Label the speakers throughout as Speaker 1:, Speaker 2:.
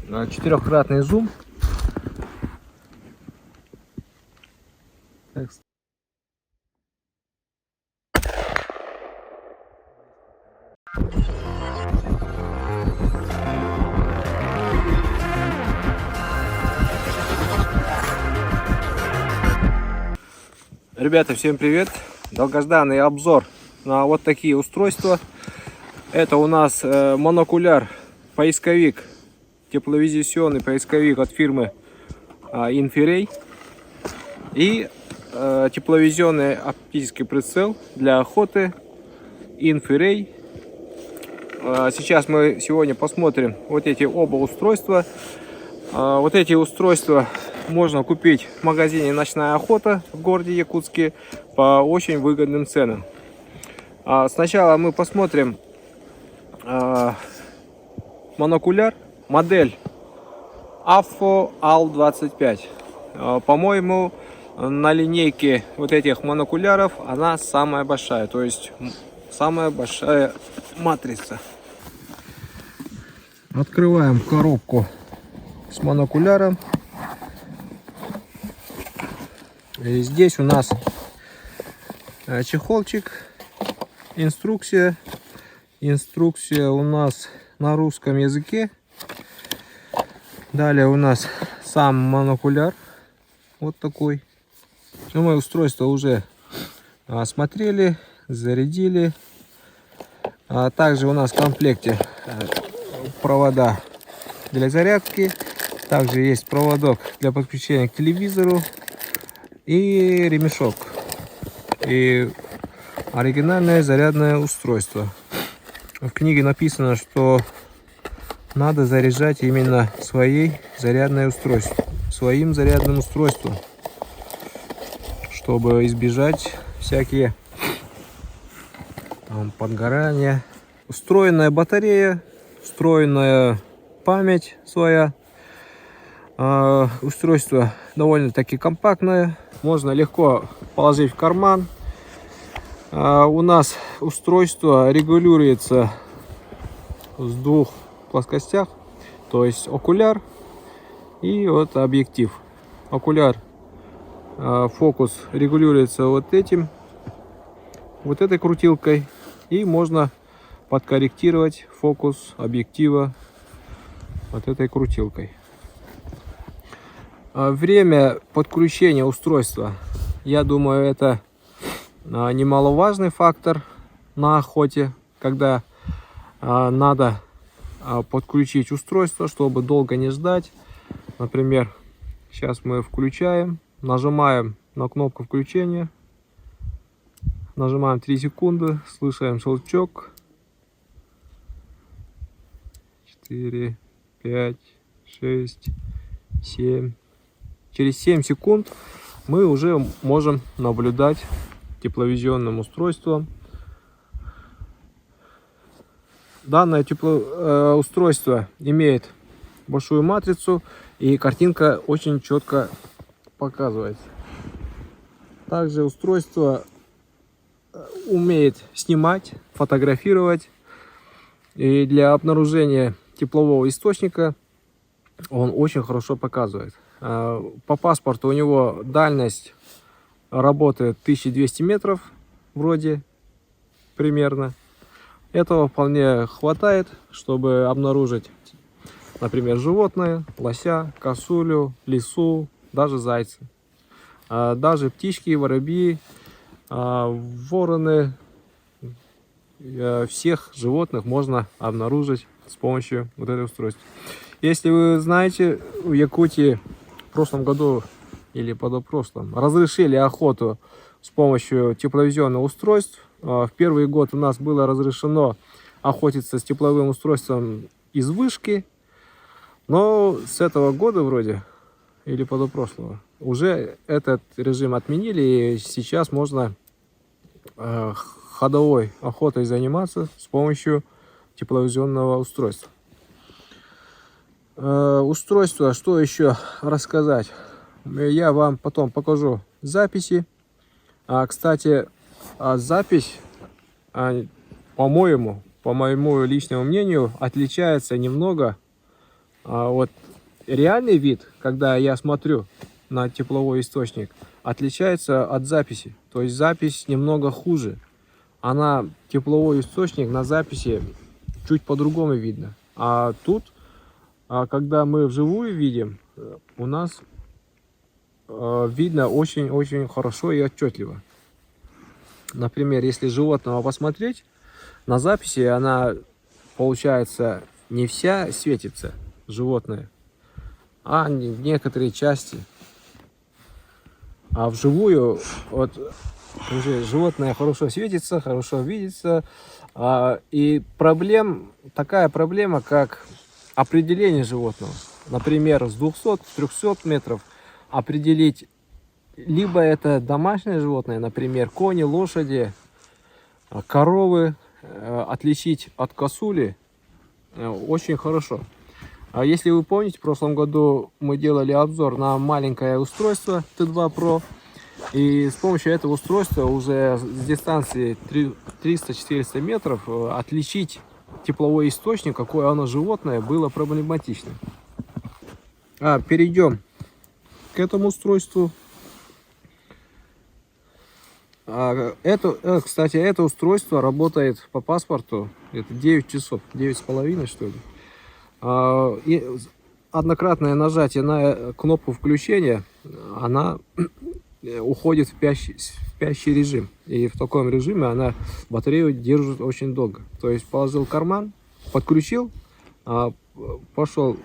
Speaker 1: четырехкратный зум. Так. Ребята, всем привет! Долгожданный обзор на вот такие устройства. Это у нас монокуляр поисковик, тепловизионный поисковик от фирмы Infrared и тепловизионный оптический прицел для охоты Infrared. Сейчас мы сегодня посмотрим вот эти оба устройства. Вот эти устройства можно купить в магазине «Ночная охота» в городе Якутске по очень выгодным ценам. Сначала мы посмотрим монокуляр, модель AFO AL25. По-моему, на линейке вот этих монокуляров она самая большая, то есть самая большая матрица. Открываем коробку с монокуляром. И здесь у нас чехолчик, инструкция. Инструкция у нас на русском языке. Далее у нас сам монокуляр. Вот такой. Мы устройство уже осмотрели, зарядили. Также у нас в комплекте провода для зарядки. Также есть проводок для подключения к телевизору. И ремешок. И оригинальное зарядное устройство. В книге написано, что надо заряжать именно своим зарядным устройством, чтобы избежать всякие подгорания. Встроенная батарея, встроенная память своя. Устройство довольно-таки компактное, можно легко положить в карман. У нас устройство регулируется с двух плоскостях, то есть окуляр и вот объектив. Окуляр, фокус регулируется вот этой крутилкой, и можно подкорректировать фокус объектива вот этой крутилкой. Время подключения устройства, я думаю, это немаловажный фактор на охоте, когда надо подключить устройство, чтобы долго не ждать. Например, сейчас мы включаем, нажимаем на кнопку включения, нажимаем 3 секунды, слышим щелчок. 4, 5, 6, 7. Через 7 секунд мы уже можем наблюдать тепловизионным устройством. Данное устройство имеет большую матрицу, и картинка очень четко показывается. Также устройство умеет снимать, фотографировать, и для обнаружения теплового источника он очень хорошо показывает. По паспорту у него дальность работы 1200 метров, вроде, примерно. Этого вполне хватает, чтобы обнаружить, например, животное, лося, косулю, лису, даже зайца. Даже птички, воробьи, вороны, всех животных можно обнаружить с помощью вот этого устройства. Если вы знаете, в Якутии в прошлом году или позапрошлом разрешили охоту с помощью тепловизионных устройств. В первый год у нас было разрешено охотиться с тепловым устройством из вышки, но с этого года вроде, или позапрошлого, уже этот режим отменили, и сейчас можно ходовой охотой заниматься с помощью тепловизионного устройства. Устройство, что еще рассказать? Я вам потом покажу записи. Кстати, запись, по моему личному мнению, отличается немного А вот реальный вид, когда я смотрю на тепловой источник, отличается от записи. То есть запись немного хуже. Она, тепловой источник на записи чуть по-другому видно. А тут, когда мы вживую видим, у нас видно очень-очень хорошо и отчетливо. Например, если животного посмотреть, на записи она, получается, не вся светится, животное, а некоторые части. А вживую вот уже животное хорошо светится, хорошо видится. И такая проблема, как определение животного. Например, с 200-300 метров определить, либо это домашнее животное, например, кони, лошади, коровы, отличить от косули очень хорошо. А если вы помните, в прошлом году мы делали обзор на маленькое устройство T2 Pro. И с помощью этого устройства уже с дистанции 300-400 метров отличить тепловой источник, какое оно животное, было проблематично. Перейдем к этому устройству. Кстати, это устройство работает по паспорту, это 9 часов, 9,5 что ли. И однократное нажатие на кнопку включения, она уходит в спящий режим. И в таком режиме она батарею держит очень долго. То есть положил в карман, подключил, пошел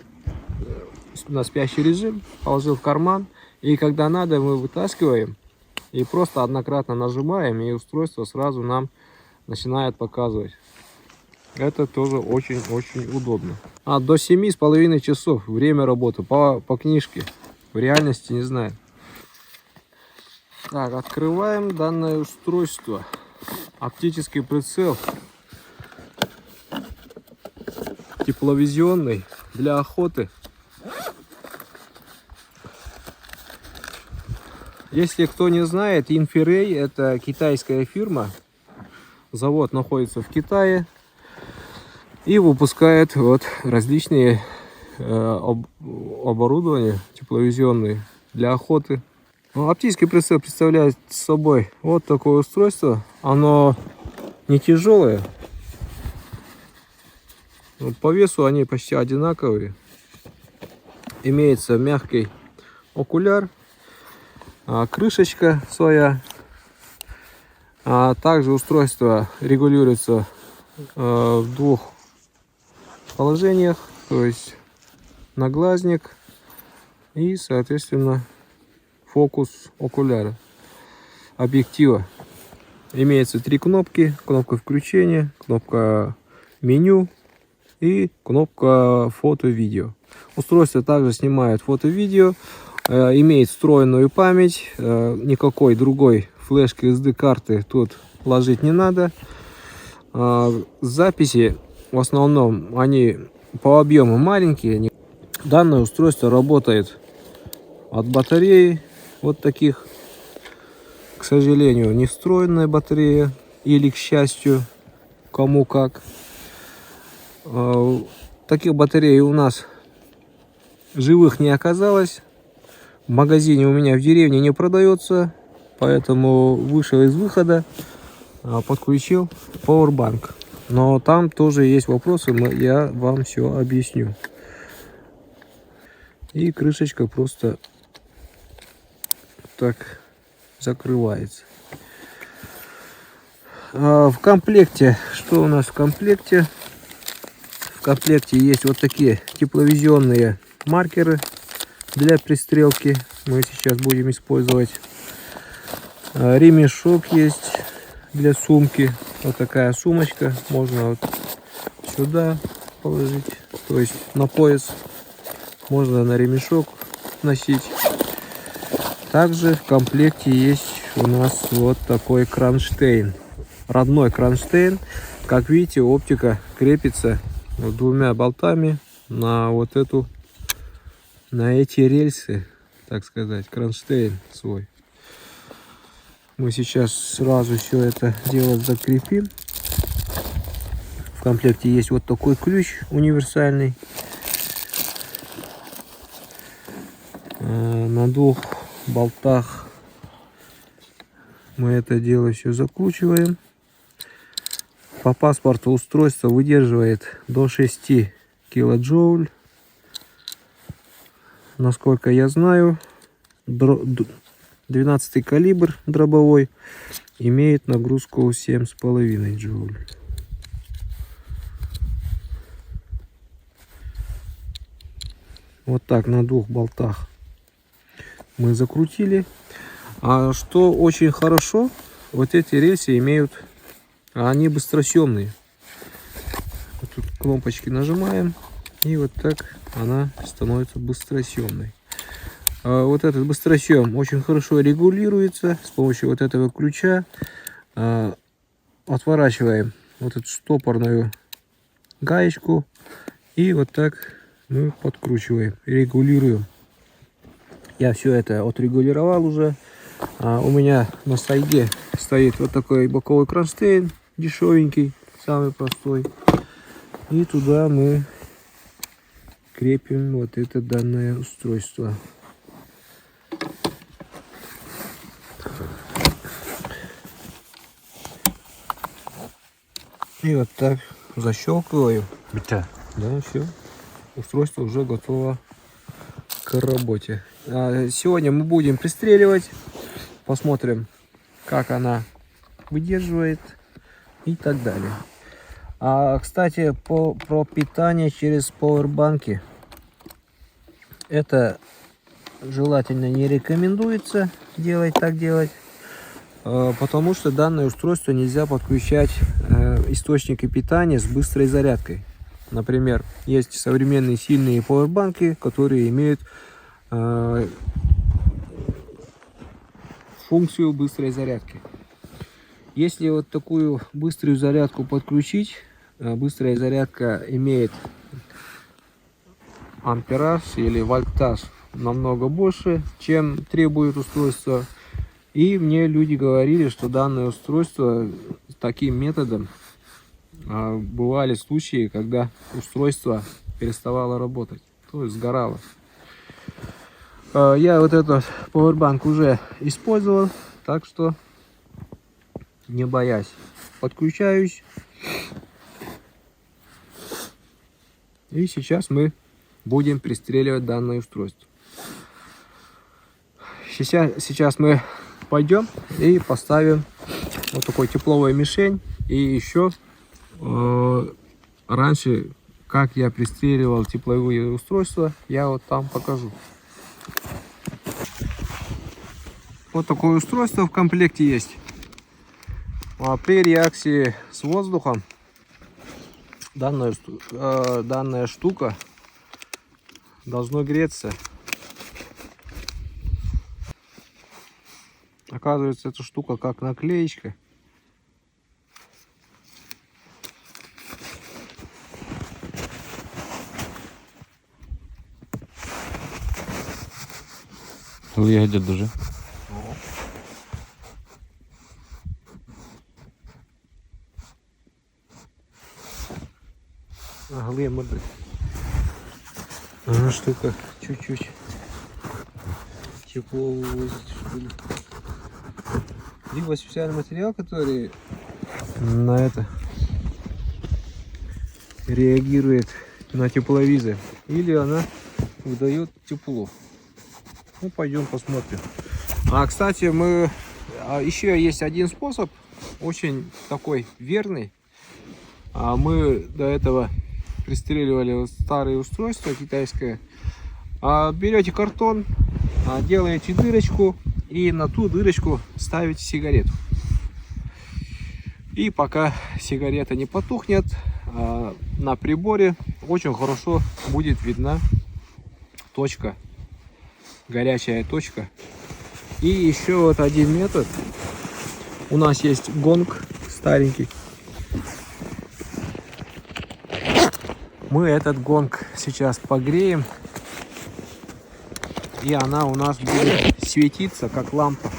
Speaker 1: на спящий режим, положил в карман. И когда надо, мы вытаскиваем и просто однократно нажимаем, и устройство сразу нам начинает показывать. Это тоже очень-очень удобно. До 7,5 часов время работы по книжке. В реальности не знаю. Так, открываем данное устройство. Оптический прицел. Тепловизионный для охоты. Если кто не знает, Infrared это китайская фирма. Завод находится в Китае. И выпускает вот различные оборудования тепловизионные для охоты. Оптический прицел представляет собой вот такое устройство. Оно не тяжелое. По весу они почти одинаковые. Имеется мягкий окуляр, крышечка своя. Также устройство регулируется в двух положениях, то есть наглазник и, соответственно, фокус окуляра, объектива. Имеется 3 кнопки: кнопка включения, кнопка меню и кнопка фото-видео. Устройство также снимает фото-видео, имеет встроенную память, никакой другой флешки SD-карты тут ложить не надо. Записи в основном они по объему маленькие. Данное устройство работает от батареи вот таких, к сожалению, не встроенная батарея, или к счастью, кому как. Таких батарей у нас живых не оказалось. В магазине у меня в деревне не продается, поэтому вышел из выхода, подключил Powerbank. Но там тоже есть вопросы, я вам все объясню. И крышечка просто так закрывается. В комплекте, что у нас в комплекте? В комплекте есть вот такие тепловизионные маркеры для пристрелки. Мы сейчас будем использовать. Ремешок есть для сумки. Вот такая сумочка. Можно вот сюда положить. То есть на пояс. Можно на ремешок носить. Также в комплекте есть у нас вот такой кронштейн. Родной кронштейн. Как видите, оптика крепится вот 2 болтами на вот эту, на эти рельсы, так сказать, кронштейн свой. Мы сейчас сразу все это дело закрепим. В комплекте есть вот такой ключ универсальный. На 2 болтах мы это дело все закручиваем. По паспорту устройство выдерживает до 6 килоджоуль. Насколько я знаю, 12 калибр дробовой имеет нагрузку 7,5 джоуль. Вот так на 2 болтах мы закрутили. А что очень хорошо, вот эти рельсы имеют, они быстросъемные. Вот тут кнопочки нажимаем, и вот так она становится быстросъемной. А вот этот быстросъем очень хорошо регулируется с помощью вот этого ключа. Отворачиваем вот эту стопорную гаечку, и вот так мы подкручиваем, регулируем. Я все это отрегулировал уже. У меня на сайде стоит вот такой боковой кронштейн, дешевенький, самый простой. И туда мы крепим вот это данное устройство. И вот так защелкиваю. Да, все. Устройство уже готово к работе. Сегодня мы будем пристреливать. Посмотрим, как она выдерживает и так далее. Кстати, про питание через пауэрбанки. Это желательно не рекомендуется делать, потому что данное устройство нельзя подключать источники питания с быстрой зарядкой. Например, есть современные сильные пауэрбанки, которые имеют функцию быстрой зарядки. Если вот такую быструю зарядку подключить, быстрая зарядка имеет ампераж или вольтаж намного больше, чем требует устройство. И мне люди говорили, что данное устройство таким методом бывали случаи, когда устройство переставало работать, то есть сгорало. Я вот этот пауэрбанк уже использовал, так что не боясь, подключаюсь. И сейчас мы будем пристреливать данное устройство. Сейчас мы пойдем и поставим вот такой тепловую мишень. И еще раньше, как я пристреливал тепловые устройства, я вот там покажу. Вот такое устройство в комплекте есть. При реакции с воздухом данная штука должно греться. Оказывается, эта штука как наклеечка.
Speaker 2: Вигляді дуже.
Speaker 1: Глимер. Штука чуть-чуть тепло вывозит, что ли. Либо специальный материал, который на это реагирует на тепловизор, или она выдает тепло. Ну, пойдем посмотрим. Кстати, еще есть один способ, очень такой верный. Мы до этого пристреливали старые устройства китайское. Берете картон, делаете дырочку и на ту дырочку ставите сигарету. И пока сигарета не потухнет, на приборе очень хорошо будет видна точка, горячая точка. И еще вот один метод. У нас есть гонг старенький. Мы этот гонг сейчас погреем, и она у нас будет светиться как лампа.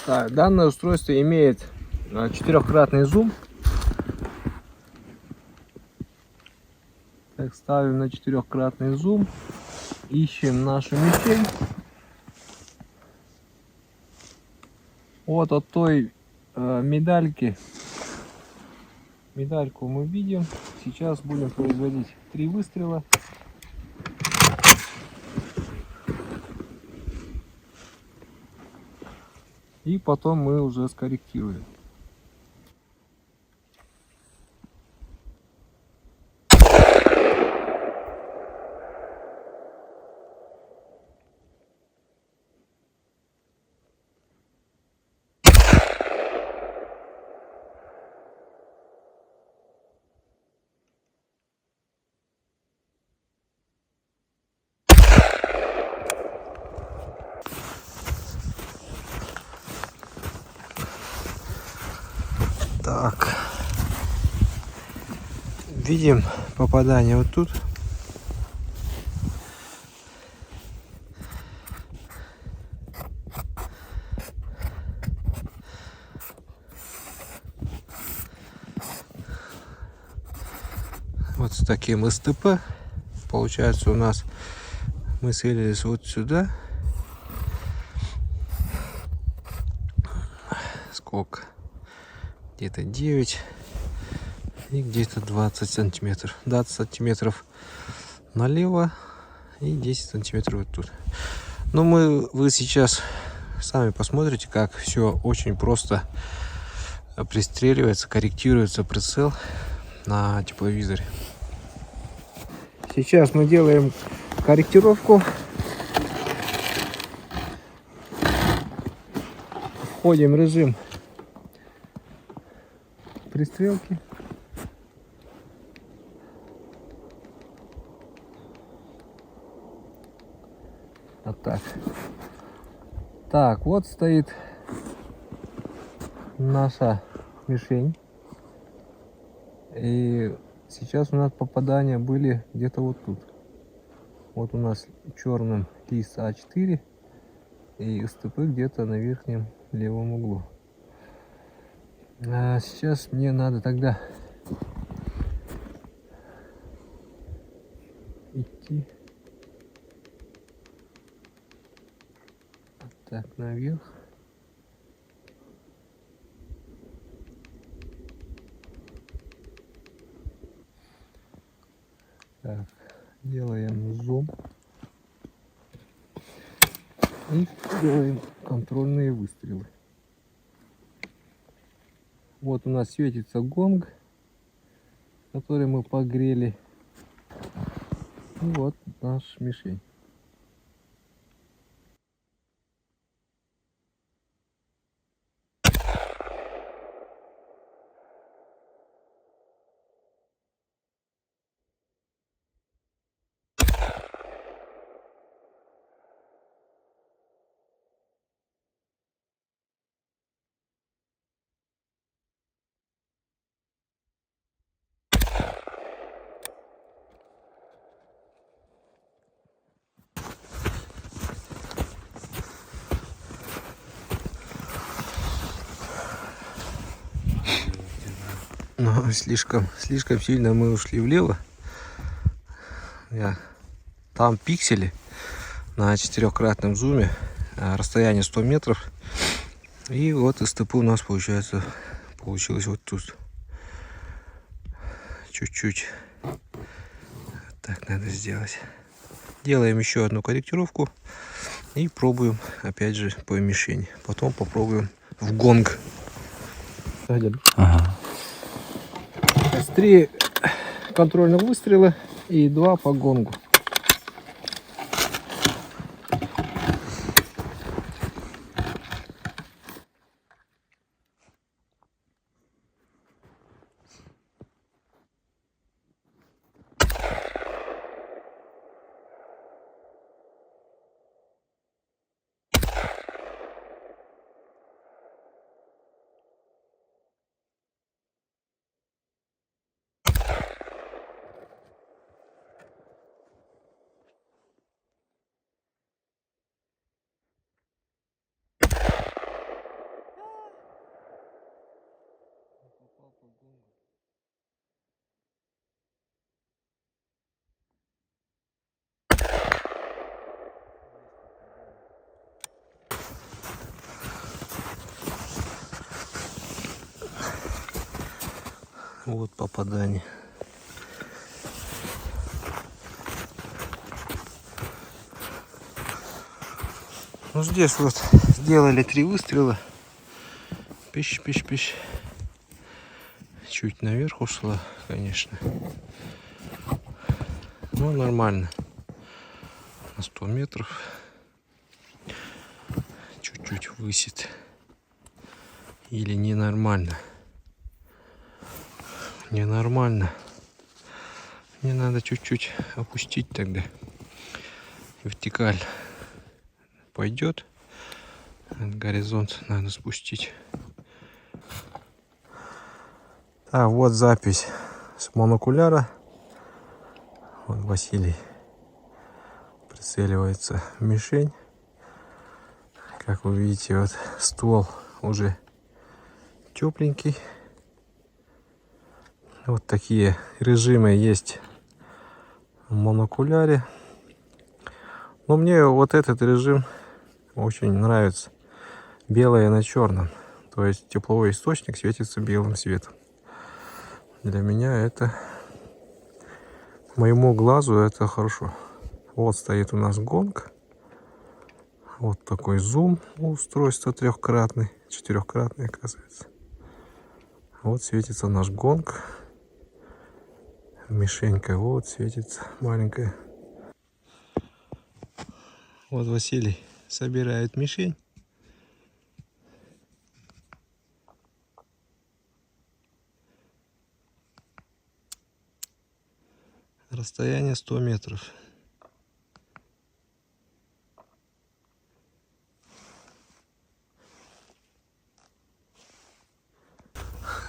Speaker 1: Так, данное устройство имеет четырехкратный зум. Так, ставим на четырехкратный зум. Ищем нашу мишень. Вот от той медальки. Медальку мы видим. Сейчас будем производить 3 выстрела. И потом мы уже скорректируем. Так, видим попадание вот тут. Вот с таким СТП. Получается, у нас мы целились вот сюда. Сколько? Где-то 9 и где-то 20 сантиметров. 20 сантиметров налево и 10 сантиметров вот тут. Но вы сейчас сами посмотрите, как все очень просто пристреливается, корректируется прицел на тепловизоре. Сейчас мы делаем корректировку. Входим в режим пристрелки. Вот так. Так, вот стоит наша мишень. И сейчас у нас попадания были где-то вот тут. Вот у нас черным лист А4 и СТП где-то на верхнем левом углу. А сейчас мне надо тогда идти вот так наверх. Так, делаем зум и делаем контрольные выстрелы. Вот у нас светится гонг, который мы погрели. И вот наш мишень. Но слишком сильно мы ушли влево. Там пиксели на четырехкратном зуме, расстояние 100 метров. И вот СТП у нас получилось вот тут. Чуть-чуть. Так надо сделать. Делаем еще одну корректировку и пробуем опять же по мишени. Потом попробуем в гонг.
Speaker 2: Ага.
Speaker 1: 3 контрольных выстрела и 2 по гонгу. Вот попадание. Ну здесь вот сделали 3 выстрела. Пищ, пищ, пищ. Чуть наверх ушла, конечно. Ну нормально. На 100 метров. Чуть-чуть высит. Или ненормально. Ненормально. Мне надо чуть-чуть опустить тогда. Вертикаль пойдет. Горизонт надо спустить. А вот запись с монокуляра. Вот Василий прицеливается в мишень. Как вы видите, вот ствол уже тепленький. Вот такие режимы есть в монокуляре. Но мне вот этот режим очень нравится. Белое на черном. То есть тепловой источник светится белым светом. Для меня это, моему глазу это хорошо. Вот стоит у нас гонг. Вот такой зум у устройства трехкратный. 4-кратный, оказывается. Вот светится наш гонг. Мишенька вот светится маленькая. Вот Василий собирает мишень. Расстояние 100 метров.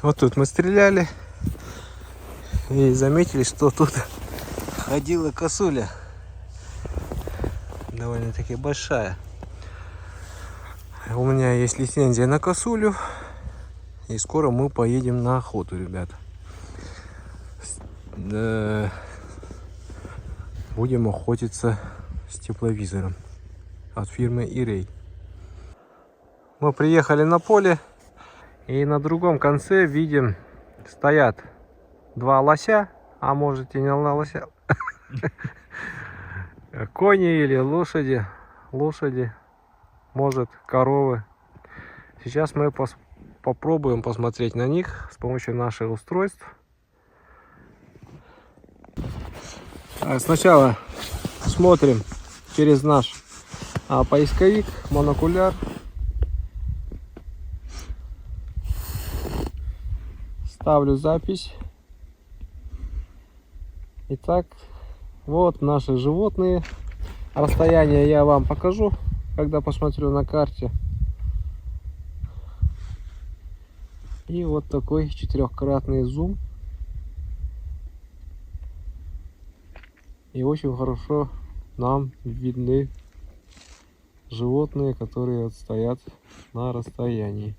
Speaker 1: Вот тут мы стреляли и заметили, что тут ходила косуля. Довольно-таки большая. У меня есть лицензия на косулю. И скоро мы поедем на охоту, ребята. Будем охотиться с тепловизором от фирмы Ирей. Мы приехали на поле. И на другом конце видим, стоят 2 лося, а может и не лося, кони или лошади, может коровы. Сейчас мы попробуем посмотреть на них с помощью наших устройств. Сначала смотрим через наш поисковик, монокуляр. Ставлю запись. Итак, вот наши животные. Расстояние я вам покажу, когда посмотрю на карте. И вот такой 4-кратный зум. И очень хорошо нам видны животные, которые стоят на расстоянии.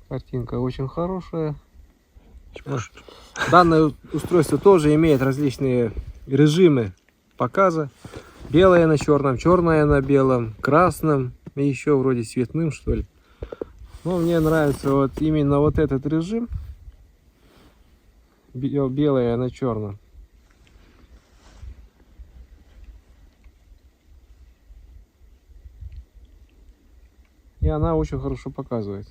Speaker 1: Картинка очень хорошая. Данное устройство тоже имеет различные режимы показа. Белое на черном, черное на белом, красном и еще вроде цветным, что ли. Но мне нравится вот именно вот этот режим. Белое на черном. И она очень хорошо показывает.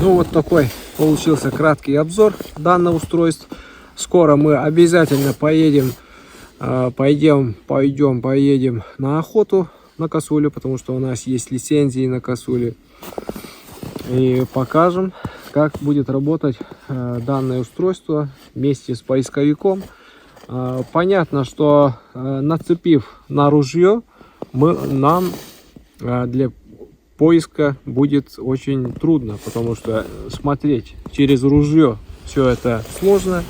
Speaker 1: Ну вот такой получился краткий обзор данного устройства. Скоро мы обязательно поедем на охоту на косулю, потому что у нас есть лицензии на косулю. И покажем, как будет работать данное устройство вместе с поисковиком. Понятно, что нацепив на ружье, нам для поиска будет очень трудно, потому что смотреть через ружье все это сложно.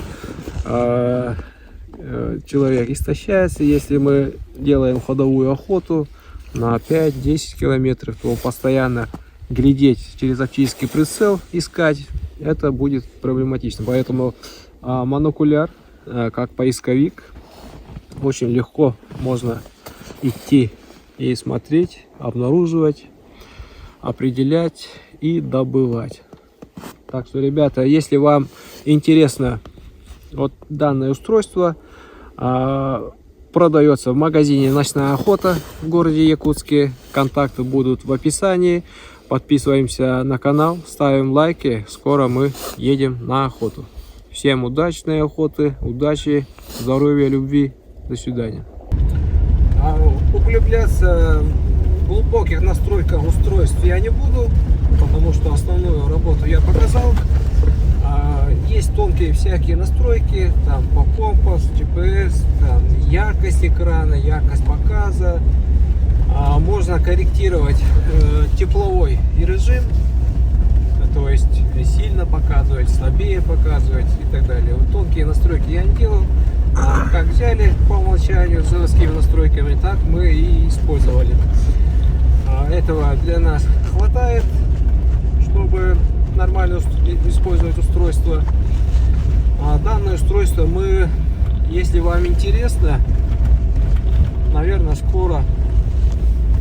Speaker 1: Человек истощается. Если мы делаем ходовую охоту на 5-10 километров, то постоянно глядеть через оптический прицел, искать, это будет проблематично. Поэтому монокуляр, как поисковик, очень легко можно идти и смотреть, обнаруживать, определять и добывать. Так что, ребята, если вам интересно вот данное устройство, продается в магазине «Ночная охота» в городе Якутске. Контакты будут в описании. Подписываемся на канал, ставим лайки. Скоро мы едем на охоту. Всем удачной охоты, удачи, здоровья, любви. До свидания. Углубляться в глубоких настройках устройств я не буду, потому что основную работу я показал. Есть тонкие всякие настройки, там по компас, GPS, там яркость экрана, яркость показа. Можно корректировать тепловой режим, то есть сильно показывать, слабее показывать и так далее. Вот тонкие настройки я не делал. Как взяли по умолчанию с заводскими настройками, так мы и использовали. Этого для нас хватает, чтобы нормально использовать устройство. Данное устройство мы, если вам интересно, наверное, скоро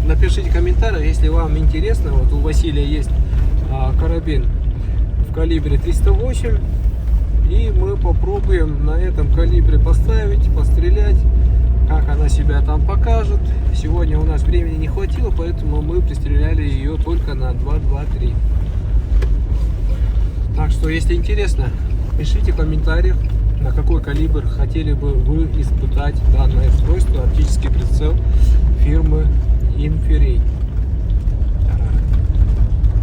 Speaker 1: напишите комментарий, если вам интересно. Вот у Василия есть карабин в калибре 308, и мы попробуем на этом калибре поставить, пострелять, как она себя там покажет. Сегодня у нас времени не хватило, поэтому мы пристреляли ее только на 2.23. Так что, если интересно, пишите в комментариях, на какой калибр хотели бы вы испытать данное устройство, оптический прицел фирмы Infrared.